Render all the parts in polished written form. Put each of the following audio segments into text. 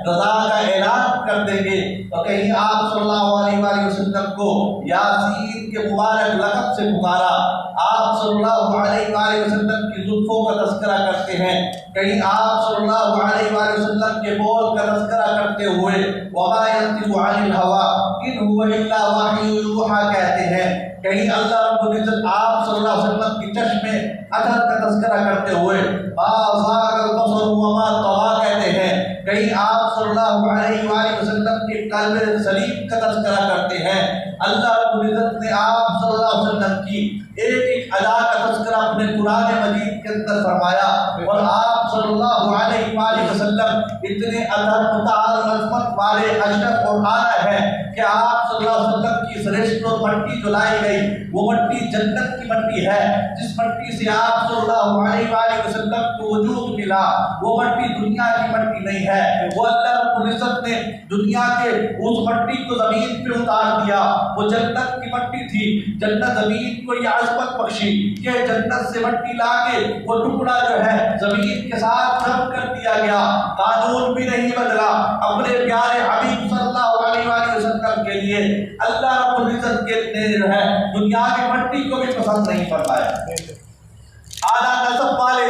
رضا کا اعلان کر دیں گے۔ اور کہیں آپ صلی اللہ علیہ وآلہ وسلم کو یاسین کے مبارک لقب سے پکارا، آپ صلی اللہ علیہ وآلہ وسلم کی زلفوں کا تذکرہ کرتے ہیں، کہیں آپ صلی اللہ علیہ وآلہ وسلم کے بول کا تذکرہ کرتے ہوئے وما ينطق عن الهوى ان هو الا وحی یوحی کہتے ہیں، کہیں اللہ رب العزت آپ صلی اللہ علیہ وسلم کی چشم اثر کا تذکرہ کرتے ہوئے ما زاغ البصر وما طغى کہتے ہیں، کہیں آپ صلی اللہ علیہ وآلہ وسلم کے قلب سلیم کا تذکرہ کرتے ہیں۔ اللہ رب العزت نے آپ صلی اللہ علیہ وسلم کی ایک ایک ادا کا تذکرہ اپنے قرآن مجید کے اندر فرمایا، اور آپ صلی اللہ علیہ وآلہ وسلم اتنے اطہر مطہر عظمت والے اشرف اور اعلیٰ ہیں کہ آپ صلی اللہ علیہ وسلم کی سرشت اور مٹی جو لائی گئی وہ مٹی جنت کی مٹی ہے، جس مٹی سے آپ صلی اللہ علیہ وآلہ وسلم کو وجود ملا وہ مٹی دنیا کی مٹی نہیں ہے، وہ اللہ رب العزت نے دنیا کے اس مٹی کو زمین پہ اتار دیا، وہ جنت کی مٹی تھی، جنت زمین کو یہ عظمت بخشی کہ جنت سے مٹی لا کے وہ ٹکڑا جو ہے زمین کے ساتھ جم کر دیا گیا، قانون بھی نہیں بدلا، اپنے پیارے حبیب صلی اللہ علیہ وآلہ وسلم کے لیے اللہ رب العزت کے نے جو ہے دنیا کی مٹی کو بھی پسند نہیں فرمایا۔ اعلیٰ نسب والے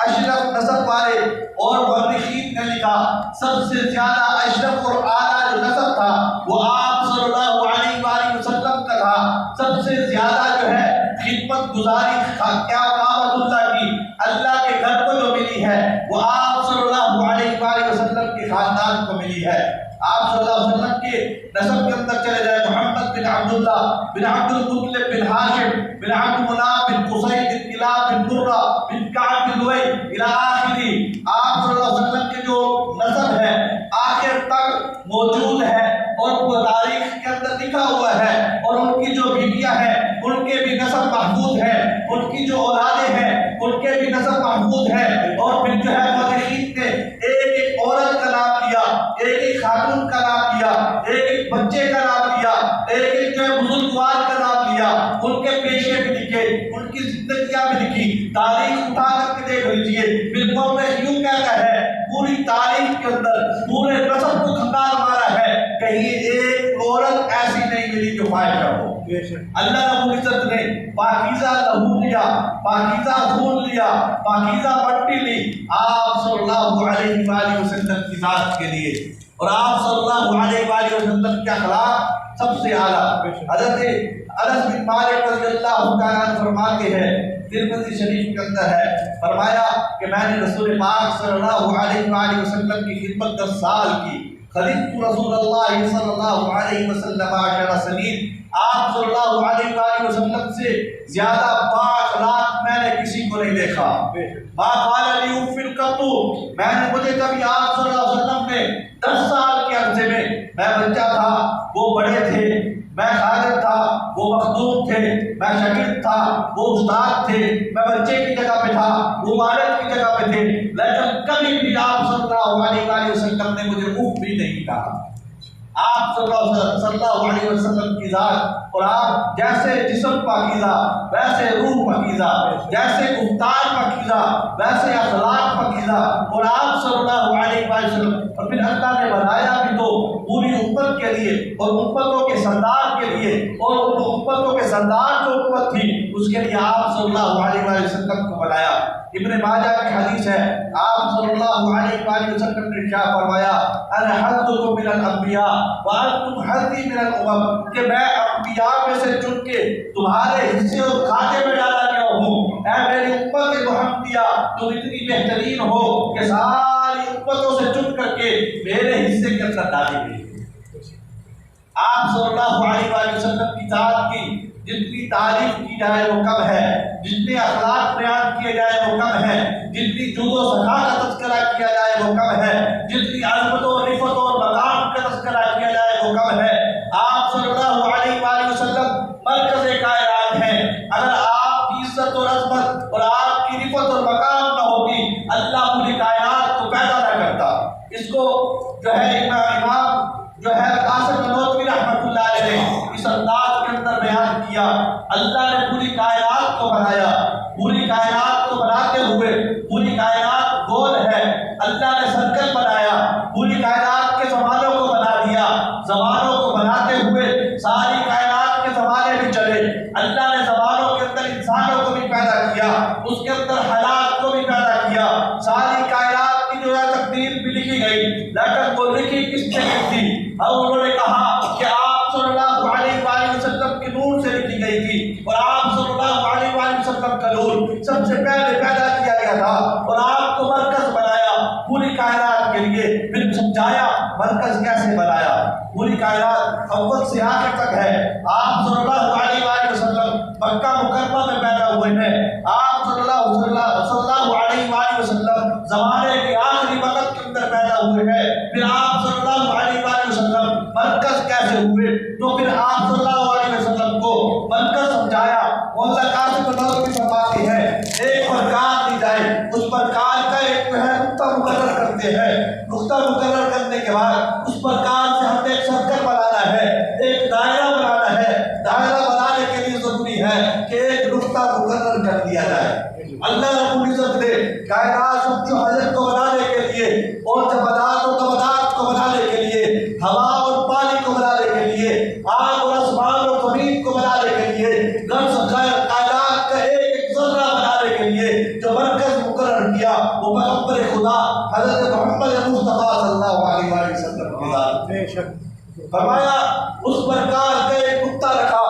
اشرف نسب والے اور مورخین نے لکھا سب سے زیادہ اشرف اور اعلیٰ جو نسب تھا وہ آپ صلی اللہ علیہ وآلہ وسلم کا تھا، سب سے زیادہ جو ہے خدمت گزاری کیا کعبۃ اللہ کی اللہ کے گھر کو جو ملی ہے وہ آپ صلی اللہ علیہ وآلہ وسلم کے خاندان کو ملی ہے۔ آپ صلی اللہ علیہ وسلم کے نسب کے اندر چلے جائے، محمد بن عبداللہ بن عبد المطلب بن ہاشم بن عبد مناف بن قصی بن کلاب بن مرہ بن کعب بن لؤی الی آخری، آپ صلی اللہ علیہ وسلم کے جو نسب ہے آخر تک موجود ہے اور وہ تاریخ کے اندر لکھا ہوا ہے، اور ان کی جو بیویاں ہیں ان کے بھی نسب محفوظ ہے، ان کی جو اولادیں ہیں ان کے بھی نسب محفوظ ہے، اور پھر جو ہے مورخین نے ایک ایک عورت کا نام لیا، ایک ایک خاتون کا نام لیا، ایک ایک بچے کا نام لیا، ایک ایک جو ہے بزرگوار کا نام لیا، ان کے پیشے بھی لکھے، ان کی زندگیاں بھی لکھی، تاریخ اٹھا کر کے دیکھ لیجیے، بالکل میں یوں کہتا ہے پوری تاریخ کے اندر پورے نسب کو کھنگال مارا ہے، کہیں ایک عورت ایسی نہیں ملی جو فائدہ ہو۔ اللہ رب العزت نے پاکیزہ لہو لیا، پاکیزہ خون لیا، پاکیزہ مٹی لی آپ صلی اللہ علیہ وآلہ وسلم کی ذات کے لیے، اور آپ صلی اللہ علیہ وآلہ وسلم کے اخلاق سب سے اعلیٰ۔ حضرت انس بن مالک رضی اللہ تعالیٰ عنہ فرماتے ہیں، ترمذی شریف کے اندر ہے، فرمایا کہ میں نے رسول پاک صلی اللہ علیہ وآلہ وسلم کی خدمت 10 سال کی، خدمت رسول اللہ صلی اللہ علیہ وسلم 10 سنین، آپ صلی اللہ علیہ وآلہ وسلم سے زیادہ بااخلاق میں نے کسی کو نہیں دیکھا۔ ما قال لی اف قط، میں نے مجھے کبھی آپ صلی اللہ علیہ وسلم نے 10 سال کے عرصے میں بچہ تھا وہ بڑے تھے، میں خادم تھا وہ مخدوم تھے، میں شاگرد تھا وہ استاد تھے، میں بچے کی جگہ پہ تھا وہ والد کی جگہ پہ تھے، لیکن کبھی بھی آپ صلی اللہ علیہ وآلہ وسلم نے مجھے اف بھی نہیں کہا۔ آپ صلی اللہ علیہ وسلم کی ذات، اور آپ جیسے جسم پاکیزہ ویسے روح پاکیزہ، جیسے گفتار پاکیزہ ویسے اخلاق پاکیزہ، اور آپ صلی اللہ علیہ وسلم، اور پھر اللہ نے بنایا بھی تو پوری امت کے لیے اور امتوں کے سردار کے لیے، اور امتوں کے سردار جو امت تھی اس کے لیے آپ صلی اللہ علیہ وسلم کو بنایا۔ ابن ماجہ کی حدیث ہے، آپ صلی اللہ علیہ وآلہ وسلم نے کیا فرمایا، انا حظکم من الانبیاء وانتم حظی من الامم، کہ میں انبیاء میں سے چن کے تمہارے حصے اور کھاتے میں ڈالا گیا ہوں، اے میری امت محمدیہ تم اتنی بہترین ہو کہ ساری امتوں سے چن کر کے میرے حصے کے اندر ڈالی گئی۔ آپ صلی اللہ علیہ وآلہ وسلم کی ذات کی جتنی تعریف کی جائے وہ کم ہے، جتنے اخلاق بیان کیے جائے وہ کم ہے، جتنی جود و سخا کا تذکرہ کیا جائے وہ کم ہے، جتنی عظمت و رفعت اور مقام کا تذکرہ کیا جائے وہ کم ہے۔ آپ صلی اللہ علیہ وآلہ وسلم مرکز کائنات ہیں، اگر آپ کی عزت اور عظمت اور آپ کی رفعت اور مقام نہ ہوتی اللہ پوری کائنات کو پیدا نہ کرتا۔ اس کو جو ہے امام جو ہے قاسم نانوتوی رحمۃ اللہ علیہ نے اس انداز کے اندر بیان کیا، اللہ نے پوری کائنات کو بنایا، پوری کائنات کو بناتے ہوئے پوری کائنات گول ہے، اللہ نے سرکل بنایا، پوری کائنات کے زمانوں کو بنا دیا، زمانوں کو بناتے ہوئے ساری کائنات کے زمانے بھی چلے، اللہ نے زمانوں کے اندر انسانوں کو بھی پیدا کیا، اس کے اندر حالات کو بھی پیدا کیا، ساری کائنات کی جو ہے تقدیر بھی لکھی گئی، لیکن وہ لکھی کس نے کی تھی؟ اور انہوں نے کہا کہ آپ صلی اللہ علیہ وآلہ وسلم کے نور سے لکھی گئی تھی، اور آپ صلی اللہ علیہ وآلہ وسلم کا نور سب سے پہلے پیدا کیا گیا تھا، اور آپ کو مرکز بنایا پوری کائنات کے لیے۔ پھر سمجھایا مرکز کیسے بنایا، پوری کائنات اول سے آخر تک ہے۔ آپ صلی اللہ علیہ وآلہ وسلم مکہ مکرمہ میں پیدا ہوئے ہیں، آپ صلی اللہ علیہ وآلہ وسلم زمانے کے آخری وقت کے اندر پیدا ہوئے ہیں۔ پھر آپ صلی اللہ علیہ وآلہ وسلم مرکز کیسے ہوئے، تو پھر آپ صلی اللہ علیہ وسلم کو مرکز سمجھایا۔ مولانا قاسم نانوتوی فرماتے ہیں ایک پرکار دی جائے، اس پرکار کا ایک جو ہے نقطہ مقرر کرتے ہیں، نقطہ مقرر کرنے کے بعد اس پرکار سے ہمیں ایک سرکل بنانا ہے، ایک دائرہ بنانا ہے۔ دائرہ بنانے کے لیے ضروری ہے کہ ایک نقطہ مقرر کر دیا جائے۔ اللہ رب العزت نے کائنات سب حضرت کو بنانے کے لیے، اور جمادات و تبادات کو بنانے کے لیے، ہوا اور پانی کو بنانے کے لیے، آگ اور آسمان اور زمین کو بنانے کے لیے، کائنات کا ایک ذرہ بنانے کے لیے جو مرکز مقرر کیا، وہ پیغمبر خدا حضرت محمد مصطفیٰ صلی اللہ علیہ وآلہ وسلم کی ذات۔ فرمایا اس پرکار کا ایک نقطہ رکھا،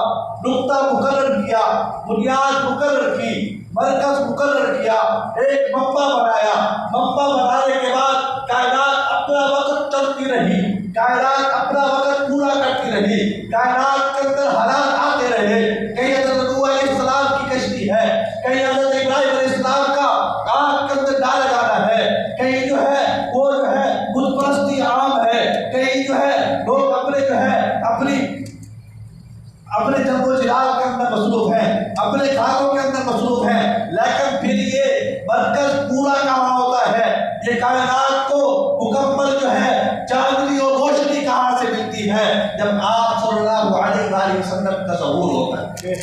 نقطہ مقرر کیا، بنیاد مقرر کی، مرکز مقرر کیا، ایک منبع بنایا۔ منبع بنانے کے بعد کائنات اپنا وقت چلتی رہی، کائنات اپنا وقت پورا کرتی رہی، کائنات کے اندر حالات آتے رہے۔ کہیں حضرت نوح علیہ السلام کی کشتی ہے، کہیں حضرت ابراہیم علیہ السلام کا آگ کے اندر ڈالا جانا ہے، کہیں جو ہے وہ جو ہے بت پرستی عام ہے، کہیں جو ہے لوگ اپنے جو ہے اپنے جنگ و جہاد کے اندر مصروف ہیں، اپنے کاموں کے اندر مصروف ہیں، لیکن پھر یہ مرکز پورا کہاں ہوتا ہے؟ یہ کائنات کو مکمل جو ہے چاندنی اور روشنی کہاں سے ملتی ہے؟ جب آپ صلی اللہ علیہ وآلہ وسلم کا ظہور ہوتا ہے۔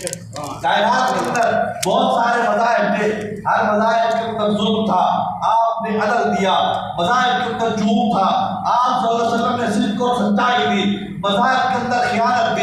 کائنات کے اندر بہت سارے مذاہب تھے، ہر مذاہب کے اندر ظلم تھا، آپ نے عدل دیا، مذاہب کے اندر جھوٹ تھا، آپ صلی اللہ علیہ وسلم نے صدق اور سچائی دی، مذاہب کے اندر خیانت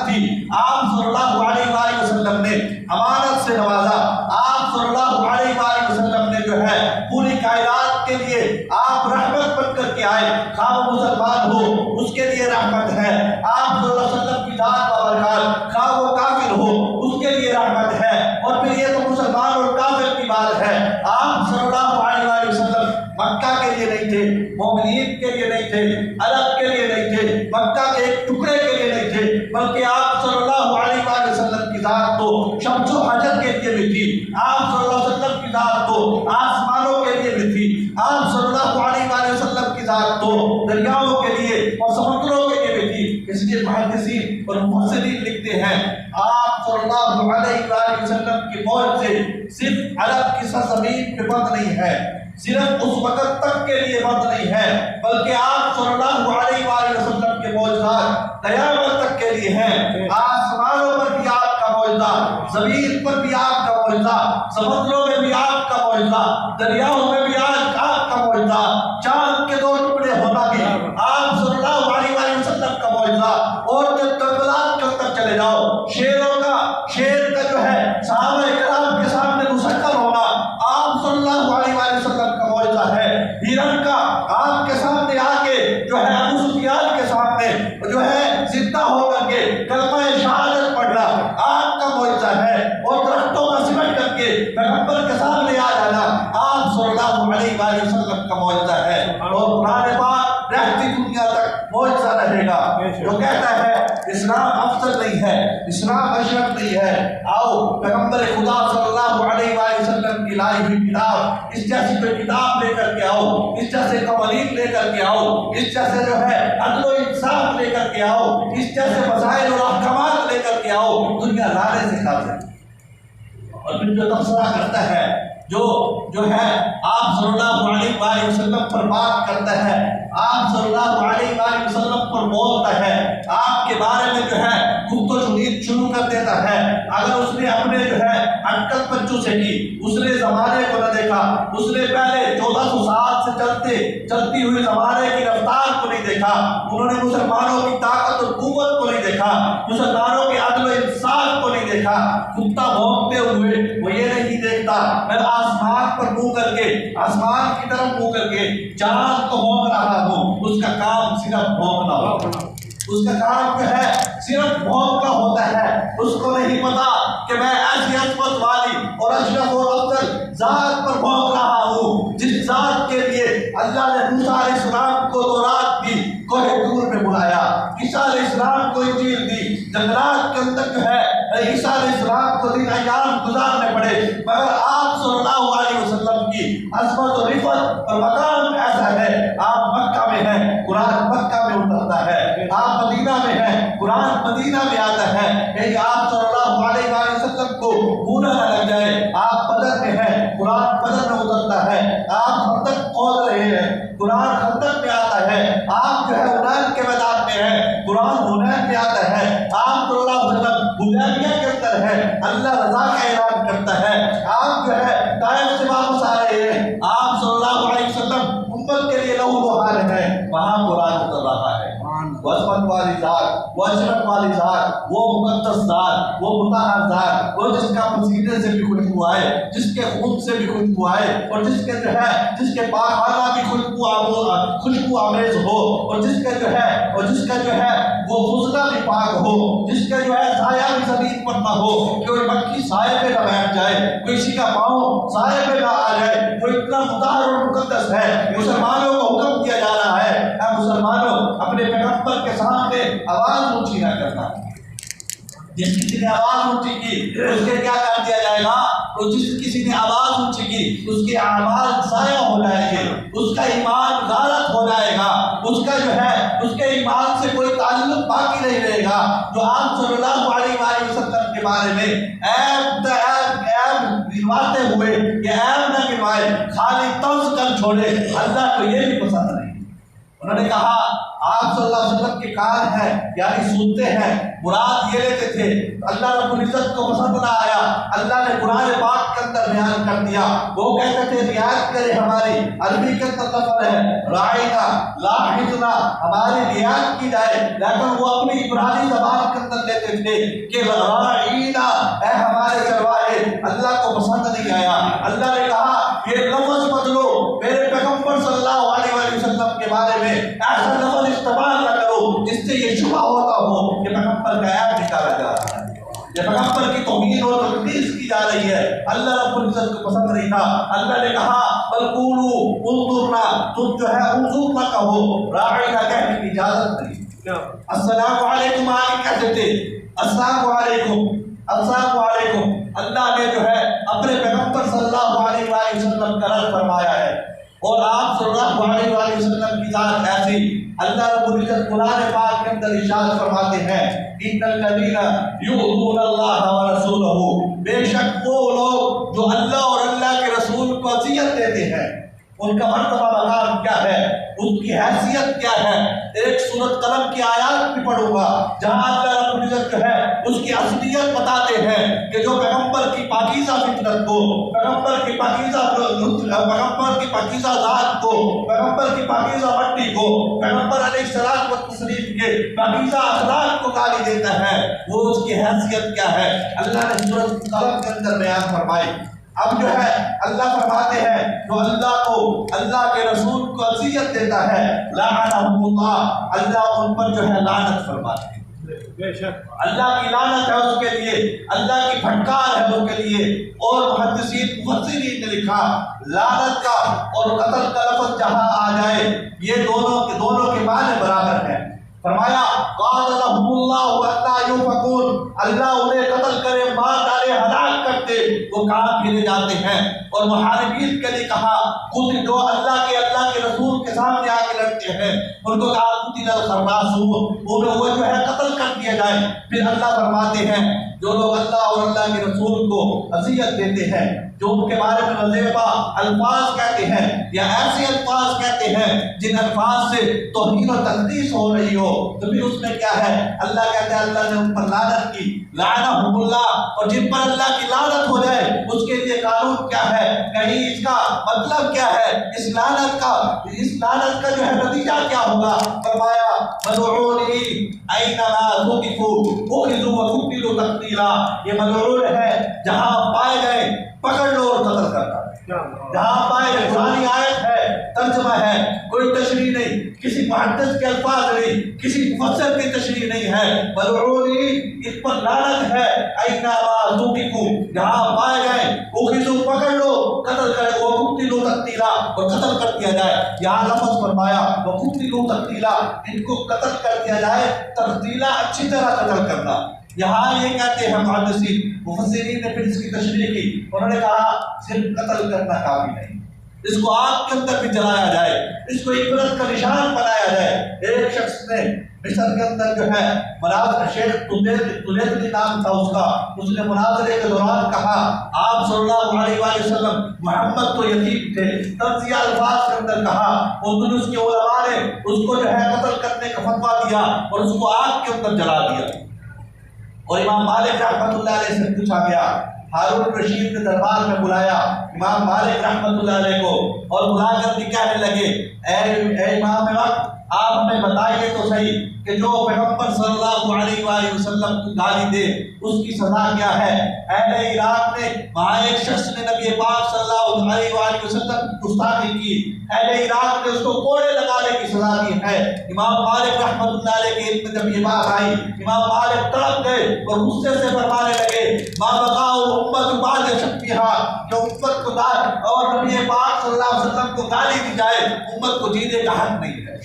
تھی، آپ صلی اللہ علیہ وآلہ وسلم نے امانت سے نوازا، آپ صلی اللہ علیہ وآلہ وسلم نے جو ہے پوری کائنات کے لیے آپ رحمت بن کر کے آئے، خواہ وہ مسلمان ہو اس کے لیے رحمت ہے، آپ صلی اللہ علیہ وسلم کی ذات و برکات خواہ وہ کافر ہو اس کے لیے رحمت ہے۔ اور پھر یہ تو مسلمان اور کافر کی بات ہے، آپ صلی اللہ علیہ وآلہ وسلم مکہ کے لیے نہیں تھے، مومنین کے لیے نہیں تھے، عرب کے لیے نہیں تھے، مکہ کے ایک ٹکڑے کے لیے نہیں تھے، بلکہ آپ صلی اللہ علیہ وآلہ وسلم کی ذات تو شمس و حجر کے لیے بھی تھی، آپ صلی اللہ علیہ وسلم کی ذات تو آسمانوں کے لیے بھی تھی، آپ صلی اللہ علیہ وآلہ وسلم کی ذات تو دریاؤں کے لیے اور سمندروں کے لیے بھی تھی۔ اس لیے محدثین اور مفسرین لکھتے ہیں آپ صلی اللہ علیہ وآلہ وسلم کی موت سے صرف عرب کی سرزمین پہ بند نہیں ہے، صرف اس وقت تک کے لیے بند نہیں ہے، بلکہ آپ صلی اللہ علیہ وآلہ وسلم کے معجزات قیامت تک کے لیے ہیں۔ آسمانوں پر بھی آپ کا معجزہ، زمین پر بھی آپ کا معجزہ، سمندروں میں بھی آپ کا معجزہ، دریاؤں میں بھی آپ کا معجزہ، چاند کے دو ٹکڑے ہونا بھی آپ صلی اللہ علیہ وآلہ وسلم کا معجزہ۔ اور جب جنگلات کے اندر چلے جاؤ، شیر کا جو ہے صحابہ کرام کے سامنے مسخر ہونا آپ صلی اللہ علیہ وآلہ وسلم کا معجزہ ہے۔ ہرن کا آپ کے سامنے آ کے جو ہے ابو سفیان کے سامنے جو ہے زندہ ہو کر کے کلمہ شہادت پڑھنا آپ کا معجزہ ہے، اور درختوں کا سمٹ کر کے پیغمبر کے سامنے آ جانا آپ صلی اللہ علیہ وآلہ وسلم کا معجزہ ہے۔ اور قرآن پاک رہتی دنیا تک معجزہ رہے گا۔ جو کہتا ہے اسلام افضل نہیں ہے، اسلام اشرف نہیں ہے، آؤ پیغمبر خدا صلی اللہ علیہ وآلہ وسلم کی لائی ہوئی کتاب، اس جیسی کوئی کتاب لے کر کے آؤ، اس جیسے قوانین لے کر کے آؤ، اس جیسے جو ہے عدل و انصاف لے کر کے آؤ، اس جیسے مسائل اور احکامات لے کر کے آؤ، دنیا لانے سے خاص ہے۔ اور پھر جو تبصرہ کرتا ہے جو ہے آپ صلی اللہ علیہ وآلہ وسلم پر بات کرتا ہے، آپ صلی اللہ علیہ وآلہ وسلم پر بولتا ہے، آپ کے بارے میں جو ہے گفت و شنید شروع کر دیتا ہے، اگر اس نے اپنے جو ہے اٹکل بچوں سے کی، اس نے زمانے کو نہ دیکھا، اس نے پہلے 1400 سال سے چلتی ہوئی زمانے کی رفتار کو نہیں دیکھا، انہوں نے مسلمانوں کی طاقت اور قوت کو نہیں دیکھا، مسلمانوں کے عدل و انصاف کو نہیں دیکھا، کتا بھونکتے ہوئے وہ یہ نہیں دیکھتا میں آسمان پر منہ کر کے، آسمان کی طرف منہ کر کے چاند کو بھونک رہا ہوں، اس کا کام صرف بھونکنا ہوتا ہے، اس کا کام جو ہے صرف بھونکنا ہوتا ہے، اس کو نہیں پتا کہ میں ایسی عظمت والی اور اشرف اور افضل ذات پر بھونک رہا ہوں، جس ذات کے لیے اللہ نے موسیٰ علیہ السلام کو تورات دی، کوہ طور میں بلایا، عیسیٰ علیہ السلام کو انجیل دی، جنگلات کے اندر جو ہے عیسیٰ علیہ السلام کو دن ایام گزارنے پڑے، مگر آپ صلی اللہ علیہ وسلم کی عظمت و رفعت اور مقام ایسا ہے، آپ مکہ میں ہیں، قرآن مکہ میں اترتا ہے، آپ مدینہ میں ہیں، قرآن مدینہ میں آتا ہے، یعنی آپ صلی اللہ علیہ وسلم کو بھولا نہ لگ جائے، آپ بدر میں ہیں، قرآن بدر میں اترتا ہے، آپ خندق کھود رہے ہیں، قرآن خندق میں آتا ہے، آپ جو ہے حنین کے میدان میں ہیں، قرآن حنین میں آتا ہے، آپ صلی اللہ علیہ وسلم حدیبیہ کے اندر ہے، اللہ رضا کا اعلان کرتا ہے، آپ جو ہے طائف سے واپس آ رہے ہیں، آپ صلی اللہ علیہ وسلم امت کے لیے لہو لہان ہے، وہاں قرآن اتر رہا ہے، وہ عظمت والی ذات، وہ اشرف والی ذات، وہ مقدس ذات، وہ مطہر ذات، وہ جس کا پسینے سے بھی خوشبو آئے، جس کے خون سے بھی خوشبو آئے، اور جس کے جو ہے جس کے پاکھانہ بھی خوشبو آمیز ہو، اور جس کا جو ہے وہ فضلہ بھی پاک ہو، جس کا جو ہے سایہ بھی زمین پر نہ ہو، کہ کوئی مکھی سائے پہ نہ بیٹھ جائے، کوئی کسی کا پاؤں سائے پہ نہ آ جائے، وہ اتنا مطہر اور مقدس ہے، مسلمانوں کو حکم دیا جا رہا ہے، اے مسلمانوں اپنے پیغمبر کے سامنے آواز اونچی نہ کرنا، جس کسی نے آواز اونچی کی اس کے کیا کر دیا جائے گا، تو جس کسی نے آواز اونچی کی اس کے اعمال ضائع ہو جائیں گے، اس کا ایمان غارت ہو جائے گا، اس کا جو ہے اس کے ایمان سے کوئی تعلق باقی نہیں رہے گا، جو آپ صلی اللہ علیہ وسلم کے بارے میں عیب گنواتے ہوئے یہ عیب نہ گنوائے، خالی طنز کر چھوڑے، اللہ کو یہ بھی پسند نہیں۔ انہوں نے کہا آپ صلی اللہ علیہ وسلم کے کان ہیں یعنی سنتے ہیں، مراد یہ لیتے تھے، اللہ رب العزت کو پسند نہ آیا، اللہ نے قرآن پاک کے اندر بیان کر دیا، وہ کہتے تھے رعایت کرے ہماری، عربی کے اندر لفظ ہے راعینا لاحظنا، ہماری رعایت کی جائے، لیکن وہ اپنی عبرانی زبان کے اندر لیتے تھے کہ راعینا، اے ہمارے چرواہے، اللہ کو پسند نہیں آیا، اللہ نے کہا یہ لفظ بدلو، میرے پیغمبر صلی اللہ علیہ وسلم کے بارے میں ایسا لفظ استعمال نہ کرو جس سے یہ شبہ ہوتا ہو کہ پیغمبر کا عیب نکالا جا رہا ہے، یہ پیغمبر کی توہین اور تقدیس کی جا رہی ہے، اللہ رب العزت کو پسند نہیں تھا، اللہ نے کہا بل قولوا انظرنا، تم جو ہے انظرنا کہو، راعینا کہنے کی اجازت نہیں، السلام علیکم آگے کہتے تھے، السلام علیکم السلام علیکم، اللہ نے جو ہے اپنے پیغمبر صلی اللہ علیہ وسلم کا رد فرمایا ہے، اور آپ صلی اللہ علیہ وسلم کی ذات ایسی، اللہ رب العزت قرآن پاک کے اندر ارشاد فرماتے ہیں ان الذین یؤذون اللہ ورسولہ، بے شک وہ لوگ جو اللہ اور اللہ کے رسول کو اذیت دیتے ہیں، ان کا مرتبہ مقام کیا ہے، ان کی حیثیت کیا ہے، ایک سورۃ قلم کی آیات بھی پڑھوں گا جہاں اللہ رب العزت جو ہے اس کی اصلیت بتاتے ہیں کہ جو پیغمبر کی پاکیزہ فطرت کو، پیغمبر کی پاکیزہ ذات کو، پیغمبر کی پاکیزہ مٹی کو، پیغمبر علیہ السلام و تسلیم کے پاکیزہ اخلاق کو گالی دیتا ہے، وہ اس کی حیثیت کیا ہے، اللہ نے سورۃ قلم کے اندر بیان فرمائی۔ اب جو ہے اللہ فرماتے ہیں جو اللہ کو، اللہ کے رسول کو اذیت دیتا ہے، لعنہم اللہ، اللہ ان پر جو ہے لعنت فرماتے ہیں، بے شک اللہ کی لعنت ہے اس کے لیے، اللہ کی پھٹکار ہے اس کے لیے، اور محدثین مفسرین نے لکھا لعنت کا اور قتل کا لفظ جہاں آ جائے یہ دونوں کے معنی برابر ہیں، فرمایا قاتلہم اللہ حتی یؤفکون، اللہ انہیں قتل کرے، مار ڈالے، ہلاک کرتے، وہ کہاں پھرے جاتے ہیں، اور محاربین کے لیے کہا خود جو اللہ کے رسول کے سامنے آ کے لڑتے ہیں ان کو کہا قتل الخراسون، انہیں وہ جو ہے قتل کر دیا جائے۔ پھر اللہ فرماتے ہیں جو لوگ اللہ اور اللہ کے رسول کو اذیت دیتے ہیں، جو ان کے بارے میں وظیفہ الفاظ کہتے ہیں یا ایسے الفاظ کہتے ہیں جن الفاظ سے توہین و تقدیس ہو رہی ہو، تو پھر اس میں کیا ہے؟ اللہ کہتے ہیں اللہ نے ان پر لعنت کی، لعنہم اللہ، اور جن پر اللہ کی لعنت ہو جائے اس کے لیے قانون کیا ہے؟ کہیں اس کا مطلب کیا ہے؟ اس لعنت کا جو ہے نتیجہ کیا ہوگا؟ فرمایا ملعونی اینما ثقفوا اخذوا وقتلوا تقتیلا، یہ ملعون ہے جہاں پائے گئے پکڑ لو اور قتل کرنا، جہاں پائے گئے۔ قرآنی آیت ہے، ترجمہ ہے، کوئی تشریح نہیں، کسی محدث کے الفاظ نہیں، کسی مفسر کی تشریح نہیں ہے۔ ملعونی، اس پر لعنت ہے، اینما ثقفوا، جہاں پائے گئے اخذوا پکڑ لو، قتل کرے، وقتلوا تقتیلا، اور قتل کر دیا جائے۔ یہاں لفظ فرمایا وقتلوا تقتیلا، ان کو قتل کر دیا جائے، تقتیلا اچھی طرح قتل کرنا۔ یہاں یہ کہتے ہیں محدثین، مفسرین نے پھر اس کی تشریح کی، انہوں نے کہا صرف قتل کرنا کافی نہیں، اس کو آگ کے اندر بھی جلایا جائے، اس کو عبرت کا نشان بنایا جائے۔ ایک شخص نے مصر کے اندر جو ہے مناظر، شیخ تلیتلی نام تھا اس کا، اس نے مناظرے کے دوران کہا آپ صلی اللہ علیہ وآلہ وسلم محمد تو یتیم تھے، تنزیہ الفاظ کے اندر کہا، اندلس کے علماء نے اس کو جو ہے قتل کرنے کا فتویٰ دیا اور اس کو آگ کے اندر جلا دیا۔ اور امام مالک رحمۃ اللہ علیہ سے پوچھا گیا، ہارون رشید کے دربار میں بلایا امام مالک رحمۃ اللہ علیہ کو، اور بلا کر بھی کہنے لگے اے امام وقت، آپ ہمیں بتائیے تو صحیح کہ جو پیغمبر صلی اللہ علیہ وآلہ وسلم کو گالی دے اس کی سزا کیا ہے؟ اہل عراق نے، وہاں ایک شخص نے نبی پاک صلی اللہ علیہ وآلہ وسلم کی گستاخی کی، اہل عراق نے اس کو کوڑے لگانے کی سزا دی ہے۔ امام مالک رحمۃ اللہ علیہ کے علم میں جب یہ بات آئی، امام مالک تڑپ گئے اور غصے سے فرمانے لگے ما بقاء امت بعد شقها، کہ امت کو اور نبی پاک صلی اللہ علیہ وسلم کو گالی دی جائے، امت کو جینے کا حق نہیں ہے،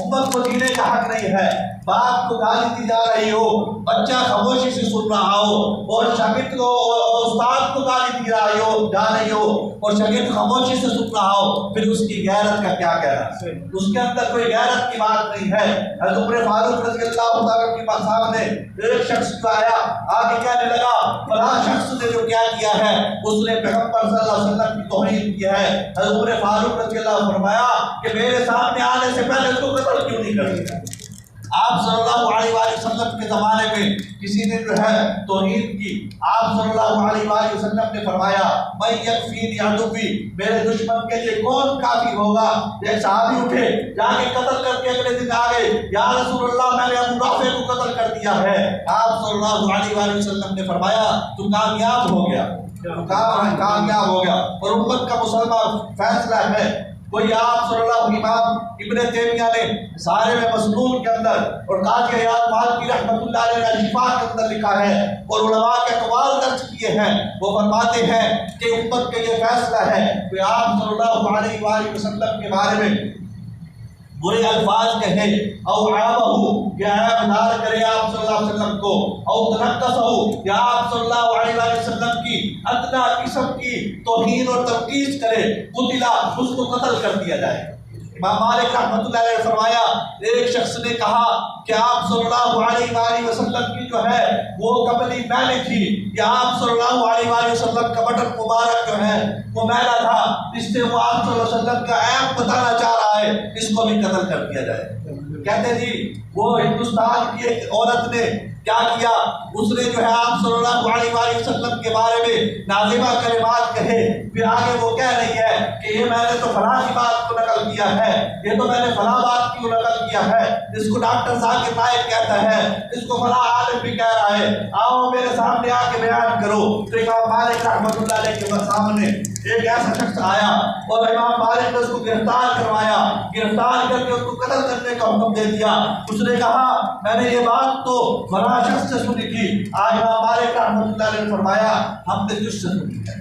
امت کو جینے کا حق نہیں ہے۔ باپ کو گالی دی جا رہی ہو، بچہ خاموشی سے سن رہا ہو، اور شاگرد کو اور استاد کو گالی دی رہی ہو اور شاگرد خاموشی سے سن رہا ہو، پھر اس کی غیرت کا کیا کہنا؟ اس کے اندر کوئی غیرت کی بات نہیں ہے۔ حضرت عمر فاروق رضی اللہ تعالیٰ کے سامنے ایک شخص جو آیا، آگے کہنے لگا فلاں شخص نے جو کیا کیا ہے اس نے پیغمبر صلی اللہ علیہ وسلم کی توہین کی ہے۔ حضرت عمر فاروق رضی اللہ عنہ فرمایا کہ میرے سامنے آنے سے پہلے اس کو قتل کیوں نہیں کر دیا؟ آپ صلی اللہ علیہ وآلہ وسلم کے زمانے میں کسی نے جو ہے توہین کی، آپ صلی اللہ علیہ وآلہ وسلم نے فرمایا میں یکفینی عدوی، میرے دشمن کے لیے کون کافی ہوگا؟ ایک صحابی اٹھے، جا کے قتل کر کے اگلے دن آ گئے، یا رسول اللہ میں نے ابو رافع کو قتل کر دیا ہے۔ آپ صلی اللہ علیہ وآلہ وسلم نے فرمایا تو کامیاب ہو گیا، کامیاب ہو گیا، اور امت کا مسلمان فیصلہ ہے۔ کوئی آپ صلی اللہ علیہ امام ابن تیمیہ نے سارے میں مسنون کے اندر اور قاضی عیاض مالکی رحمۃ اللہ علیہ نے شفا کے اندر لکھا ہے، اور علماء کے اقوال درج کیے ہیں، وہ فرماتے ہیں کہ امت کا یہ فیصلہ ہے کہ آپ صلی اللہ علیہ وآلہ وسلم کے بارے میں برے الفاظ کہے، او عابہ، یا عیبدار کرے آپ صلی اللہ علیہ وسلم کو، او تنقصہ، یا آپ صلی اللہ علیہ وآلہ وسلم کی ادنا قسم کی توہین اور تنقیص کرے، قتلا، اس کو قتل کر دیا جائے۔ امام مالک رحمۃ اللہ علیہ نے فرمایا ایک شخص نے کہا کہ آپ صلی اللہ علیہ وآلہ وسلم کی جو ہے وہ کملی میلی تھی، یا آپ صلی اللہ علیہ وآلہ وسلم کا بٹن مبارک جو ہے وہ میلا تھا، اس سے وہ آپ صلی اللہ علیہ وسلم کا عیب بتانا چاہ رہا ہے، اس کو بھی قتل کر دیا جائے۔ کہتے جی وہ ہندوستان کی ایک عورت نے کیا کیا، اس نے جو ہے آپ صلی اللہ علیہ وآلہ وسلم کے بارے میں نازیبہ کلمات کہے، پھر آگے وہ کہہ رہی ہے کہ یہ میں نے تو فلاں کی بات کو نقل کیا ہے، یہ تو میں نے فلاں بات کی نقل کیا ہے، اس کو ڈاکٹر ذاکر نائک کہتا ہے، اس کو فلاں عالم بھی کہہ رہا ہے، آؤ میرے سامنے آ کے بیان کرو۔ تو امام مالک رحمۃ اللہ علیہ کے سامنے ایک ایسا شخص آیا اور امام مالک نے اس کو گرفتار کروایا، گرفتار کر کے اس کو قتل کرنے کا حکم دے دیا۔ اس نے کہا میں نے یہ بات تو فلاں شخص سے سنی تھی، آج امام مالک رحمۃ اللہ علیہ نے فرمایا ہم نے تجھ سے سنی ہے۔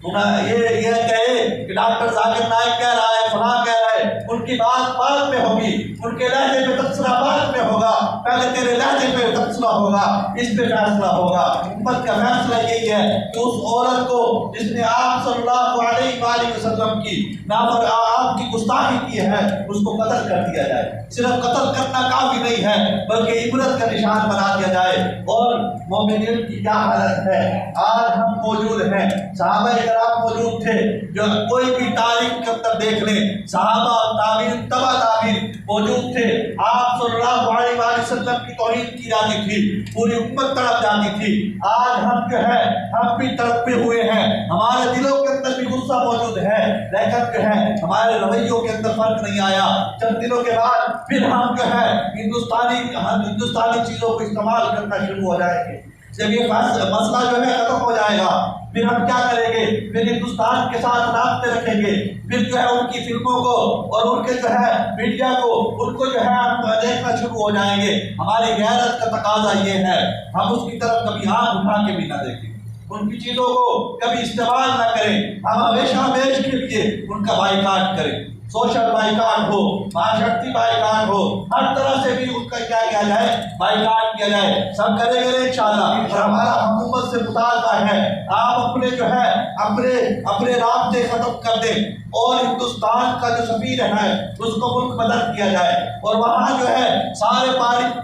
یہ کہے کہ ڈاکٹر ذاکر نائک کہہ رہا ہے، فلاں کہہ رہا ہے، ان کی بات بعد میں ہوگی، ان کے لہجے پہ تبصرہ بعد میں ہوگا، پہلے تیرے لہجے پہ تبصرہ ہوگا، اس پہ فیصلہ ہوگا۔ امت کا فیصلہ یہی ہے کہ اس عورت کو جس نے آپ صلی اللہ علیہ وآلہ وسلم کی آپ کی گستاخی کی ہے، اس کو قتل کر دیا جائے۔ صرف قتل کرنا کافی نہیں ہے بلکہ عبرت کا نشان بنا دیا جائے۔ اور مومنین کی کیا حالت ہے، آج ہم موجود ہیں، صحابہ کرام موجود تھے، جو کوئی بھی تاریخ کے اندر دیکھ لیں، صحابہ تابعین تبع تابعین موجود تھے، آپ صلی اللہ علیہ وآلہ وسلم کی توہین کی جاتی تھی، پوری امت تڑپ جاتی تھی۔ آج ہم جو ہے ہم بھی تڑپے ہوئے ہیں، ہمارے دلوں کے اندر بھی غصہ موجود ہے، لیکن جو ہے ہمارے رویوں کے اندر فرق نہیں آیا۔ چند دنوں کے بعد پھر ہم جو ہے ہندوستانی چیزوں کو استعمال کرنا شروع ہو جائیں گے۔ جب یہ مسئلہ جو ہے ختم ہو جائے گا، پھر ہم کیا کریں گے؟ پھر ہندوستان کے ساتھ رابطے رکھیں گے، پھر جو ہے ان کی فلموں کو اور ان کے جو ہے میڈیا کو، ان کو جو ہے ہم دیکھنا شروع ہو جائیں گے۔ ہماری غیرت کا تقاضا یہ ہے ہم اس کی طرف کبھی آنکھ اٹھا کے بھی نہ دیکھیں، ان کی چیزوں کو کبھی استعمال نہ کریں، ہم ہمیشہ ہمیشہ کے لیے ان کا بائیکاٹ کریں۔ سوشل بائیکاٹ ہو، معاشرتی بائیکاٹ ہو، ہر طرح سے بھی ان کا کیا کیا جائے، بائیکاٹ کیا جائے۔ سب کریں گے انشاءاللہ۔ اور ہمارا حکومت سے مطالبہ ہے آپ اپنے جو ہے اپنے رابطے ختم کر دیں اور ہندوستان کا جو سفیر ہے اس کو ملک بدل کیا جائے، اور وہاں جو ہے سارے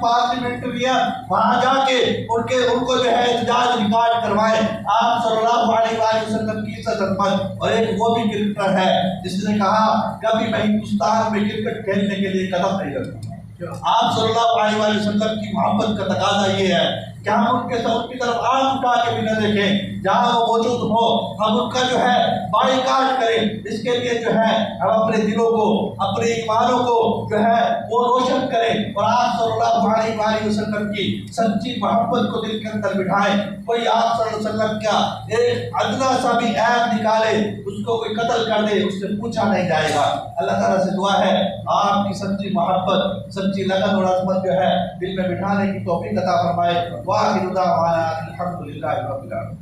پارلیمنٹ بھی ہیں، وہاں جا کے ان کو جو ہے احتجاج ریکارڈ کروائیں آپ صلی اللہ علیہ وآلہ وسلم کی عزت پر۔ اور ایک وہ بھی کرکٹر ہے جس نے کہا کبھی میں ہندوستان میں کرکٹ کھیلنے کے لیے قدم نہیں رکھوں گا۔ آپ صلی اللہ علیہ وآلہ وسلم کی محبت کا تقاضا یہ ہے کہ ہم ان کی طرف آنکھ اٹھا کے بھی نہ دیکھیں، جہاں وہ موجود ہو ہم ان کا جو ہے بائیکاٹ کریں۔ اس کے لیے جو ہے ہم اپنے دلوں کو، اپنے ایمانوں کو جو ہے وہ روشن کریں، اور آپ صلی اللہ علیہ وآلہ وسلم کی سچی محبت کو دل کے اندر بٹھائیں۔ کوئی آپ صلی اللہ علیہ وسلم کا ایک ادنا سا بھی عیب نکالے، اس کو کوئی قتل کر دے، اس سے پوچھا نہیں جائے گا۔ اللہ تعالیٰ سے دعا ہے آپ کی سچی محبت، سچی لگن اور عظمت جو ہے دل میں بٹھانے کی توفیق عطا فرمائے۔ وآخر دعوانا الحمدللہ رب العالمین۔